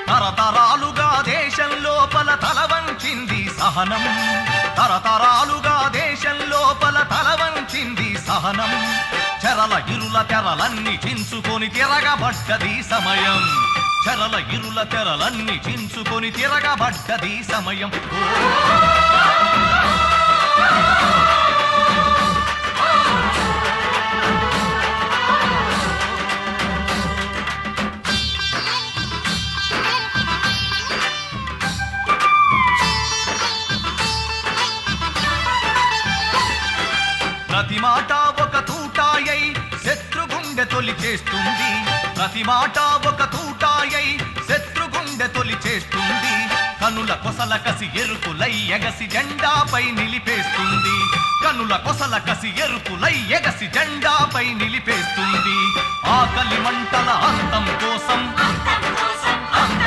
తరతరాలుగా దేశం లోపల తల వంచింది సహనం, తరతరాలుగా దేశం లోపల తల వంచింది సహనం. చెరల ఇరుల తెరలన్నీ చించుకొని తిరగబడ్డది సమయం, చెరల ఇరుల తెరలన్నీ చించుకొని తిరగబడ్డది సమయం. ప్రతి మాట ఒక తూటాయై శత్రుగుండె తొలి చేస్తుంది, ప్రతి మాట ఒక తూటాయై శత్రుగుండె తొలి చేస్తుంది. కనుల కొసల కసి ఎరుపులై ఎగసి జెండాపై నిలిపేస్తుంది, కనుల కొసల కసి ఎరుపులై ఎగసి జెండాపై నిలిపేస్తుంది. ఆకలి మంటల అంతం కోసం